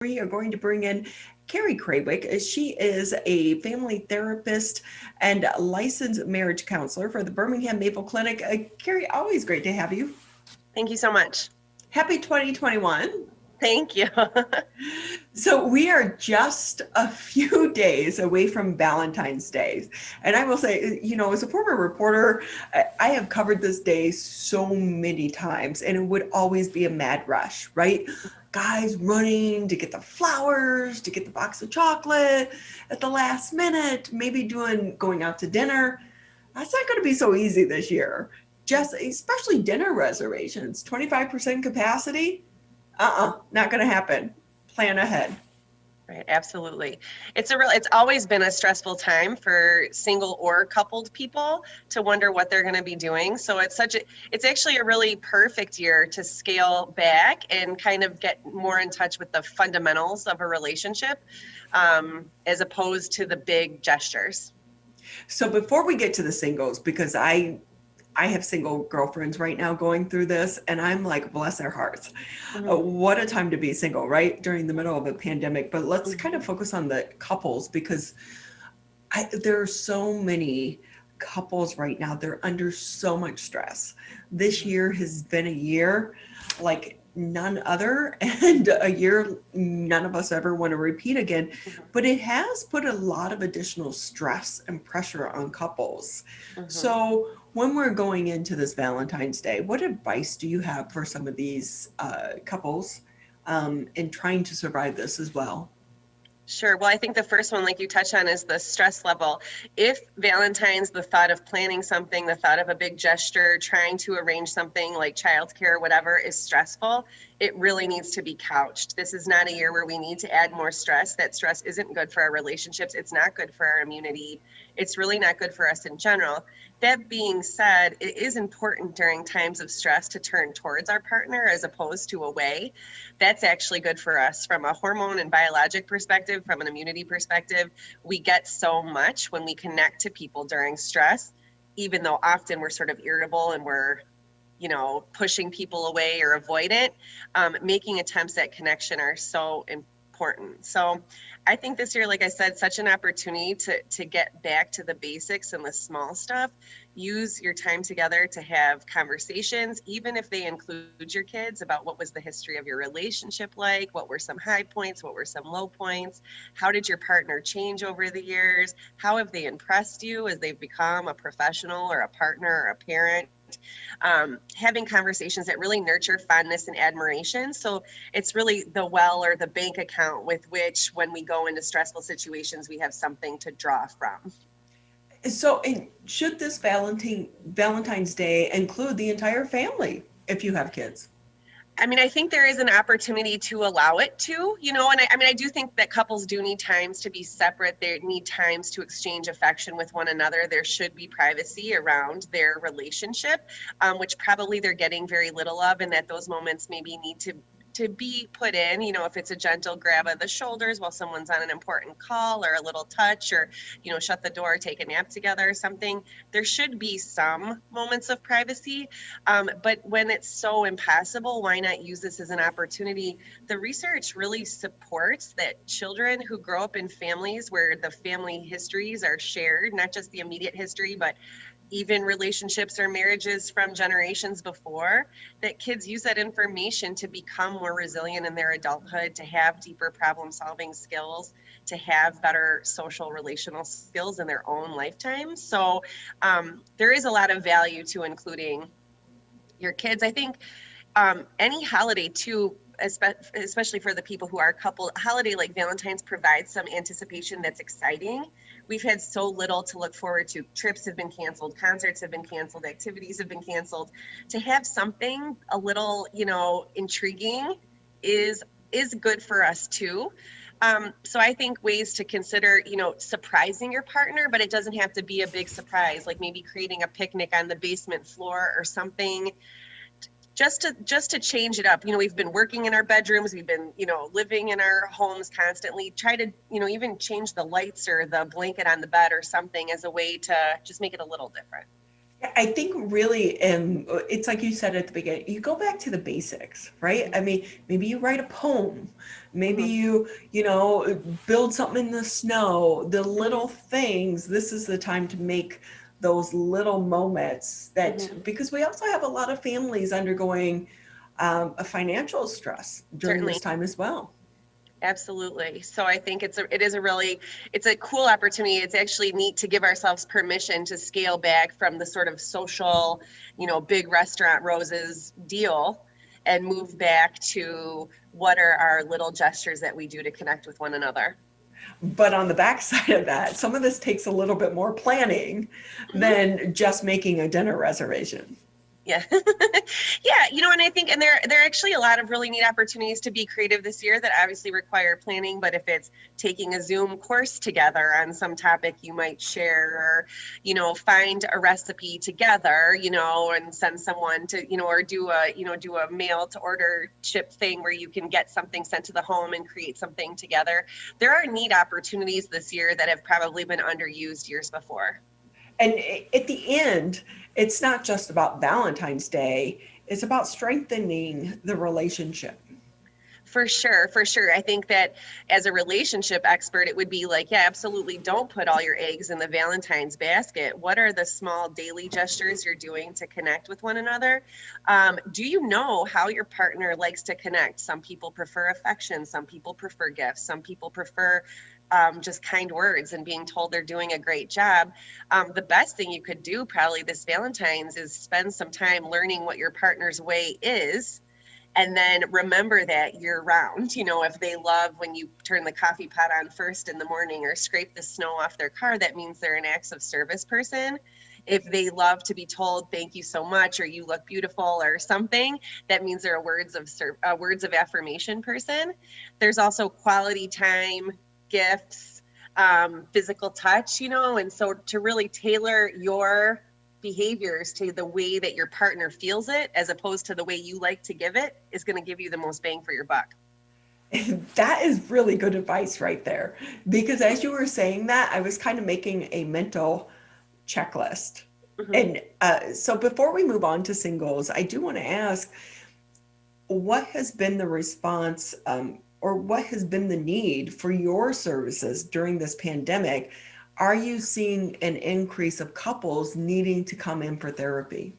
we are going to bring in Carrie Craywick. She is a family therapist and licensed marriage counselor for the Birmingham Maple Clinic. Carrie, always great to have you. Thank you so much. Happy 2021. Thank you. So we are just a few days away from Valentine's Day. And I will say, as a former reporter, I have covered this day so many times, and it would always be a mad rush, right? Guys running to get the flowers, to get the box of chocolate at the last minute, maybe going out to dinner. That's not going to be so easy this year. Just especially dinner reservations, 25% capacity. Not going to happen. Plan ahead. Right, absolutely. It's always been a stressful time for single or coupled people to wonder what they're going to be doing. So it's actually a really perfect year to scale back and kind of get more in touch with the fundamentals of a relationship, as opposed to the big gestures. So before we get to the singles, because I have single girlfriends right now going through this, and I'm like, bless their hearts. What a time to be single, right? During the middle of a pandemic. But let's kind of focus on the couples, because there are so many couples right now. They're under so much stress. This year has been a year like none other, and a year none of us ever want to repeat again. But it has put a lot of additional stress and pressure on couples. So when we're going into this Valentine's Day, what advice do you have for some of these couples in trying to survive this as well? Sure. Well, I think the first one, like you touched on, is the stress level. If Valentine's, the thought of planning something, the thought of a big gesture, trying to arrange something like childcare or whatever is stressful, it really needs to be couched. This is not a year where we need to add more stress. That stress isn't good for our relationships. It's not good for our immunity. It's really not good for us in general. That being said, it is important during times of stress to turn towards our partner as opposed to away. That's actually good for us from a hormone and biologic perspective, from an immunity perspective. We get so much when we connect to people during stress, even though often we're sort of irritable and we're pushing people away or avoidant. Making attempts at connection are so important. So I think this year, like I said, such an opportunity to get back to the basics and the small stuff. Use your time together to have conversations, even if they include your kids, about what was the history of your relationship like, what were some high points, what were some low points, how did your partner change over the years, how have they impressed you as they've become a professional or a partner or a parent. Having conversations that really nurture fondness and admiration. So it's really the well or the bank account with which, when we go into stressful situations, we have something to draw from. So, should this Valentine's Day include the entire family if you have kids? I mean, I think there is an opportunity to allow it to, and I do think that couples do need times to be separate. They need times to exchange affection with one another. There should be privacy around their relationship, which probably they're getting very little of, and that those moments maybe need to be put in, if it's a gentle grab of the shoulders while someone's on an important call, or a little touch, or, shut the door, take a nap together or something. There should be some moments of privacy. But when it's so impossible, why not use this as an opportunity? The research really supports that children who grow up in families where the family histories are shared, not just the immediate history, but even relationships or marriages from generations before, that kids use that information to become more resilient in their adulthood, to have deeper problem solving skills, to have better social relational skills in their own lifetime. So there is a lot of value to including your kids. I think any holiday too, especially for the people who are coupled, holiday like Valentine's provides some anticipation that's exciting. We've had so little to look forward to. Trips have been canceled, concerts have been canceled, activities have been canceled. To have something a little, intriguing is good for us too. So I think ways to consider, surprising your partner, but it doesn't have to be a big surprise, like maybe creating a picnic on the basement floor or something. Just to change it up. We've been working in our bedrooms, we've been, living in our homes constantly. Try to, even change the lights or the blanket on the bed or something as a way to just make it a little different. I think really, it's like you said at the beginning, you go back to the basics, right? I mean, maybe you write a poem, maybe Mhm. you build something in the snow, the Mhm. little things. This is the time to make those little moments that, Mhm. because we also have a lot of families undergoing a financial stress during Certainly. this time as well. Absolutely. So I think it is a really, it's a cool opportunity. It's actually neat to give ourselves permission to scale back from the sort of social, big restaurant roses deal and move back to what are our little gestures that we do to connect with one another. But on the backside of that, some of this takes a little bit more planning Mhm. than just making a dinner reservation. Yeah. Yeah, and I think and there are actually a lot of really neat opportunities to be creative this year that obviously require planning, but if it's taking a Zoom course together on some topic you might share or, find a recipe together, and send someone to, or do a mail to order ship thing where you can get something sent to the home and create something together. There are neat opportunities this year that have probably been underused years before. And at the end, it's not just about Valentine's Day, it's about strengthening the relationship. For sure, for sure. I think that as a relationship expert, it would be like, yeah, absolutely. Don't put all your eggs in the Valentine's basket. What are the small daily gestures you're doing to connect with one another? Do you know how your partner likes to connect? Some people prefer affection, some people prefer gifts, some people prefer just kind words and being told they're doing a great job. The best thing you could do probably this Valentine's is spend some time learning what your partner's way is and then remember that year round. If they love when you turn the coffee pot on first in the morning or scrape the snow off their car, that means they're an acts of service person. If they love to be told thank you so much or you look beautiful or something, that means they're a words of affirmation person. There's also quality time, gifts, physical touch, and so to really tailor your behaviors to the way that your partner feels it as opposed to the way you like to give it is going to give you the most bang for your buck. That is really good advice right there. Because as you were saying that, I was kind of making a mental checklist. Mm-hmm. And so before we move on to singles, I do want to ask, what has been the response or what has been the need for your services during this pandemic? Are you seeing an increase of couples needing to come in for therapy?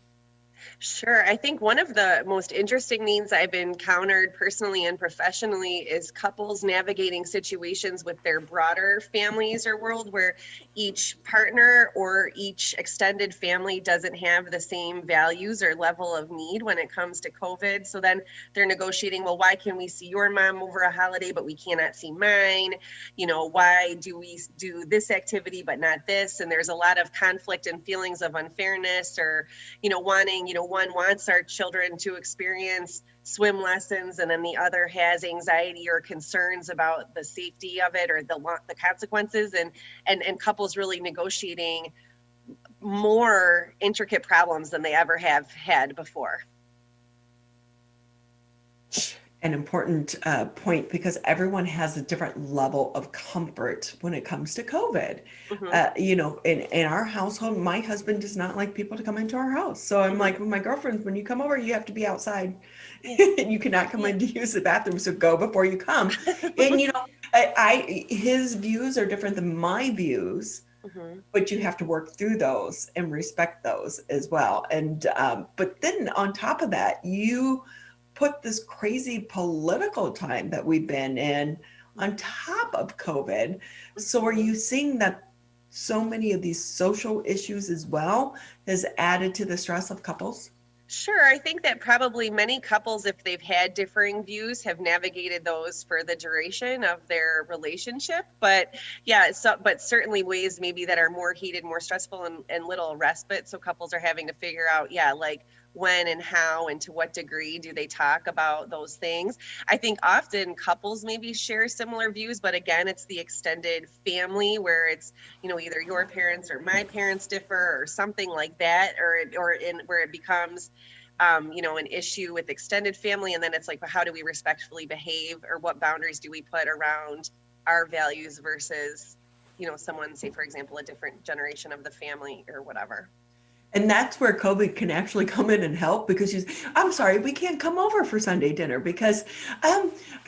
Sure. I think one of the most interesting needs I've encountered personally and professionally is couples navigating situations with their broader families or world where each partner or each extended family doesn't have the same values or level of need when it comes to COVID. So then they're negotiating, well, why can we see your mom over a holiday, but we cannot see mine? Why do we do this activity, but not this? And there's a lot of conflict and feelings of unfairness or wanting, one wants our children to experience swim lessons and then the other has anxiety or concerns about the safety of it or the consequences and couples really negotiating more intricate problems than they ever have had before. An important point because everyone has a different level of comfort when it comes to COVID. Mm-hmm. In our household, my husband does not like people to come into our house. So I'm Mm-hmm. like, with my girlfriends, when you come over, you have to be outside. Yeah. You cannot come Yeah. in to use the bathroom. So go before you come. And, his views are different than my views, Mm-hmm. but you have to work through those and respect those as well. And but then on top of that, you put this crazy political time that we've been in on top of COVID. So are Mm-hmm. you seeing that so many of these social issues as well has added to the stress of couples? Sure. I think that probably many couples, if they've had differing views, have navigated those for the duration of their relationship. But yeah, but certainly ways maybe that are more heated, more stressful, and little respite. So couples are having to figure out, yeah, like when and how and to what degree do they talk about those things. I think often couples maybe share similar views, but again, it's the extended family where it's, either your parents or my parents differ or something like that, or in where it becomes an issue with extended family. And then it's like, well, how do we respectfully behave or what boundaries do we put around our values versus, someone, say, for example, a different generation of the family or whatever. And that's where COVID can actually come in and help because I'm sorry, we can't come over for Sunday dinner because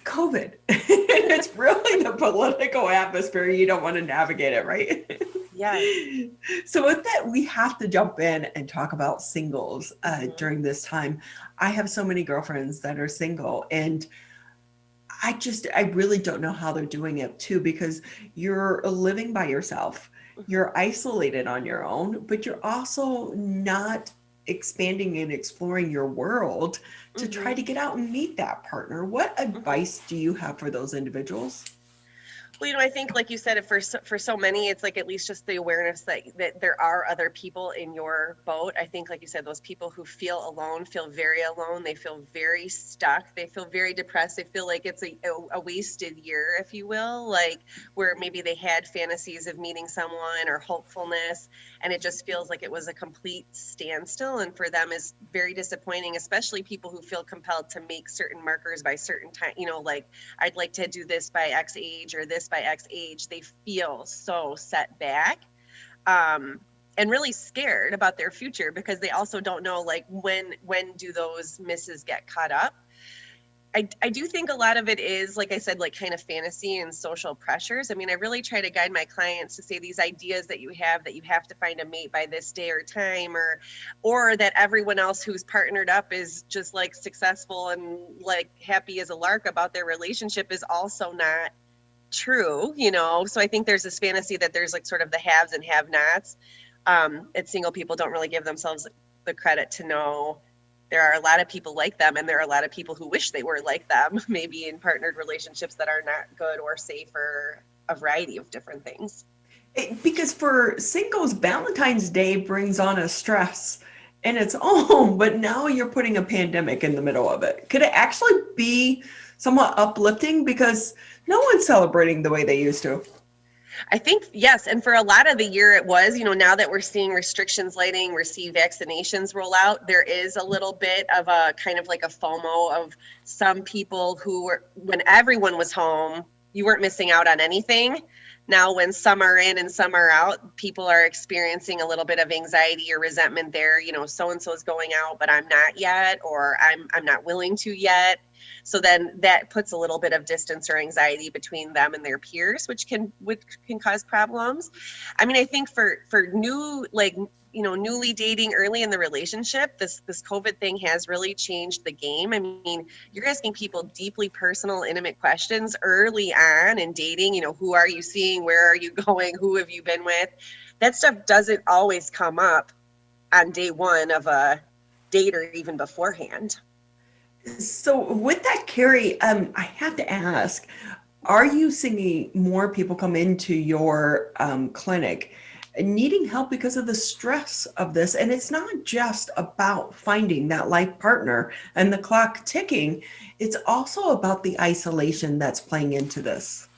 COVID. It's really the political atmosphere. You don't want to navigate it, right? Yes. So with that, we have to jump in and talk about singles Mhm. during this time. I have so many girlfriends that are single, and I really don't know how they're doing it too, because you're living by yourself. Mhm. You're isolated on your own, but you're also not expanding and exploring your world to try Mhm. to get out and meet that partner. What Mhm. advice do you have for those individuals? Well, I think, like you said, for so many, it's like at least just the awareness that there are other people in your boat. I think, like you said, those people who feel alone feel very alone. They feel very stuck. They feel very depressed. They feel like it's a wasted year, if you will, like where maybe they had fantasies of meeting someone or hopefulness, and it just feels like it was a complete standstill. And for them, is very disappointing, especially people who feel compelled to make certain markers by certain time. Like I'd like to do this by X age or this by X age. They feel so set back, um, and really scared about their future because they also don't know, like, when do those misses get caught up. I do think a lot of it is, like I said, like kind of fantasy and social pressures. I mean, I really try to guide my clients to say these ideas that you have to find a mate by this day or time, or that everyone else who's partnered up is just like successful and like happy as a lark about their relationship is also not true. So I think there's this fantasy that there's like sort of the haves and have nots. And single people don't really give themselves the credit to know there are a lot of people like them, and there are a lot of people who wish they were like them, maybe in partnered relationships that are not good or safe or a variety of different things. Because for singles, Valentine's Day brings on a stress and it's own, but now you're putting a pandemic in the middle of it. Could it actually be somewhat uplifting because no one's celebrating the way they used to? I think, yes. And for a lot of the year, it was, now that we're seeing restrictions lighting, we're seeing vaccinations roll out, there is a little bit of a kind of like a FOMO of some people who were, when everyone was home, you weren't missing out on anything. Now, when some are in and some are out, people are experiencing a little bit of anxiety or resentment there. So and so is going out, but I'm not yet, or I'm not willing to yet. So then that puts a little bit of distance or anxiety between them and their peers, which can cause problems. I mean, I think for new, like, newly dating early in the relationship, this COVID thing has really changed the game. I mean, you're asking people deeply personal, intimate questions early on in dating. Who are you seeing? Where are you going? Who have you been with? That stuff doesn't always come up on day one of a date or even beforehand. So with that, Carrie, I have to ask, are you seeing more people come into your clinic needing help because of the stress of this? And it's not just about finding that life partner and the clock ticking. It's also about the isolation that's playing into this.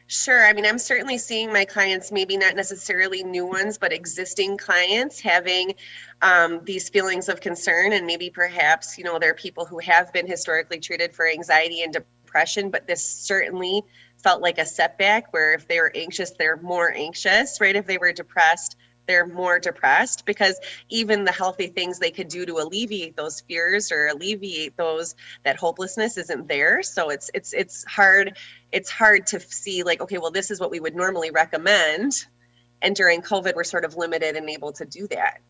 Sure. I mean, I'm certainly seeing my clients, maybe not necessarily new ones, but existing clients having these feelings of concern. And maybe perhaps, there are people who have been historically treated for anxiety and depression, but this certainly felt like a setback where if they were anxious, they're more anxious, right? If they were depressed, they're more depressed because even the healthy things they could do to alleviate those fears or alleviate that hopelessness isn't there. So it's hard to see, like, okay, well, this is what we would normally recommend, and during COVID we're sort of limited and able to do that.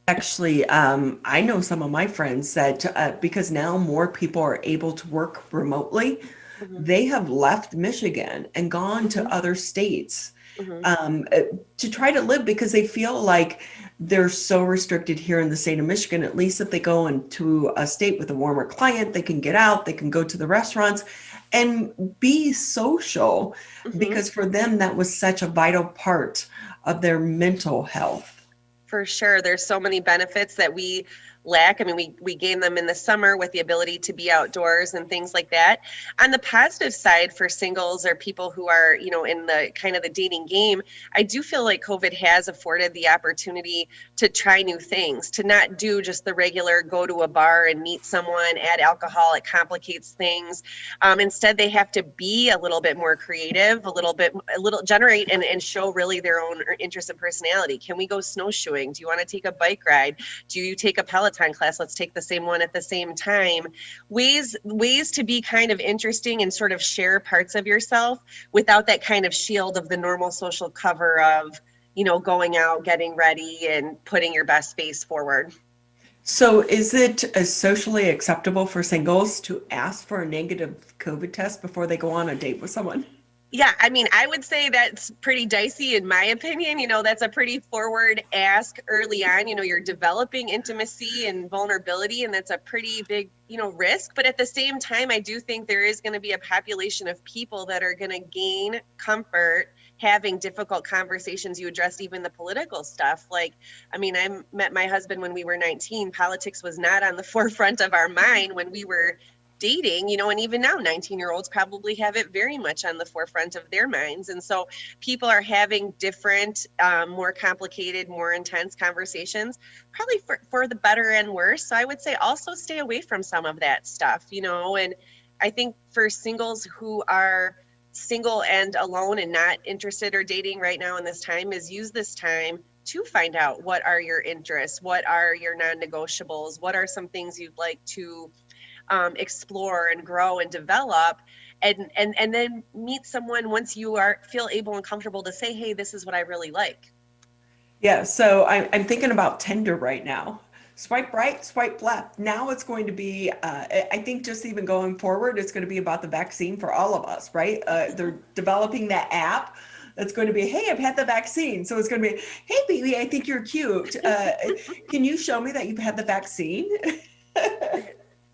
Actually, I know some of my friends that because now more people are able to work remotely, Hmm. they have left Michigan and gone to Hmm. other states Hmm. um, uh, to try to live because they feel like they're so restricted here in the state of Michigan. At least if they go into a state with a warmer climate, they can get out, they can go to the restaurants and be social Hmm. because for them, that was such a vital part of their mental health. For sure. There's so many benefits that we lack. I mean, we gain them in the summer with the ability to be outdoors and things like that. On the positive side for singles or people who are, in the kind of the dating game, I do feel like COVID has afforded the opportunity to try new things, to not do just the regular go to a bar and meet someone, add alcohol. It complicates things. Instead, they have to be a little bit more creative, a little generate and show really their own interest and personality. Can we go snowshoeing? Do you want to take a bike ride? Do you take a Peloton class? Let's take the same one at the same time. Ways to be kind of interesting and sort of share parts of yourself without that kind of shield of the normal social cover of, going out, getting ready, and putting your best face forward. So is it socially acceptable for singles to ask for a negative COVID test before they go on a date with someone? Yeah, I mean, I would say that's pretty dicey in my opinion. That's a pretty forward ask early on. You're developing intimacy and vulnerability, and that's a pretty big, risk. But at the same time, I do think there is going to be a population of people that are going to gain comfort having difficult conversations. You addressed even the political stuff. Like, I mean, I met my husband when we were 19. Politics was not on the forefront of our mind when we were dating, and even now 19-year-olds probably have it very much on the forefront of their minds. And so people are having different, more complicated, more intense conversations, probably for the better and worse. So I would say also stay away from some of that stuff, and I think for singles who are single and alone and not interested or dating right now in this time, is use this time to find out what are your interests, what are your non-negotiables, what are some things you'd like to explore and grow and develop, and then meet someone once you feel able and comfortable to say, hey, this is what I really like. Yeah, so I'm thinking about Tinder right now. Swipe right, swipe left. Now it's going to be, I think just even going forward, it's going to be about the vaccine for all of us, right? They're developing that app that's going to be, hey, I've had the vaccine. So it's going to be, hey, baby, I think you're cute. Can you show me that you've had the vaccine?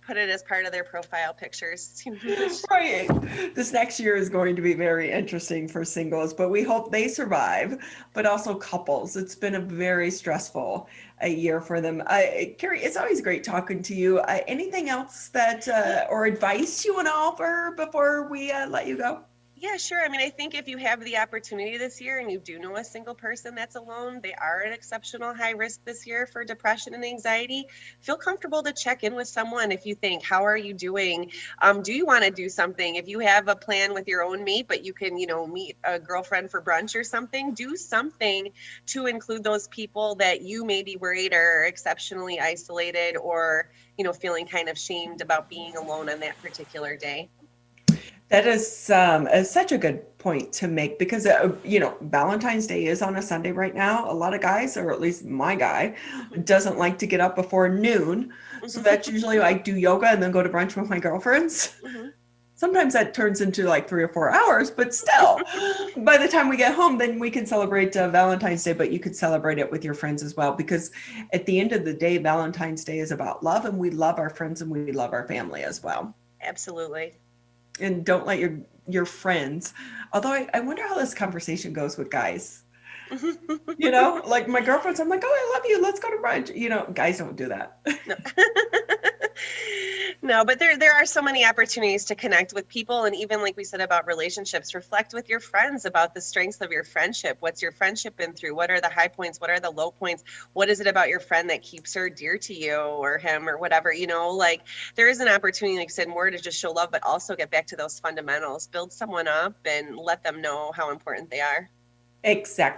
Put it as part of their profile pictures. Right. This next year is going to be very interesting for singles, but we hope they survive, but also couples. It's been a very stressful year for them. Carrie, it's always great talking to you. Anything else that or advice you want to offer before we let you go? Yeah, sure. I mean, I think if you have the opportunity this year and you do know a single person that's alone, they are at exceptional high risk this year for depression and anxiety. Feel comfortable to check in with someone if you think, how are you doing? Do you want to do something? If you have a plan with your own mate, but you can, meet a girlfriend for brunch or something, do something to include those people that you may be worried are exceptionally isolated or, feeling kind of shamed about being alone on that particular day. That is such a good point to make because, Valentine's Day is on a Sunday right now. A lot of guys, or at least my guy, doesn't like to get up before noon. So that's usually I do yoga and then go to brunch with my girlfriends. Mm-hmm. Sometimes that turns into like 3 or 4 hours, but still, by the time we get home, then we can celebrate Valentine's Day, but you could celebrate it with your friends as well. Because at the end of the day, Valentine's Day is about love, and we love our friends and we love our family as well. Absolutely. And don't let your friends, although I wonder how this conversation goes with guys. Like my girlfriends, I'm like, oh, I love you, let's go to brunch. Guys don't do that. No. No, but there are so many opportunities to connect with people. And even like we said about relationships, reflect with your friends about the strengths of your friendship. What's your friendship been through? What are the high points? What are the low points? What is it about your friend that keeps her dear to you or him or whatever? Like there is an opportunity, like I said, more to just show love, but also get back to those fundamentals, build someone up and let them know how important they are. Exactly.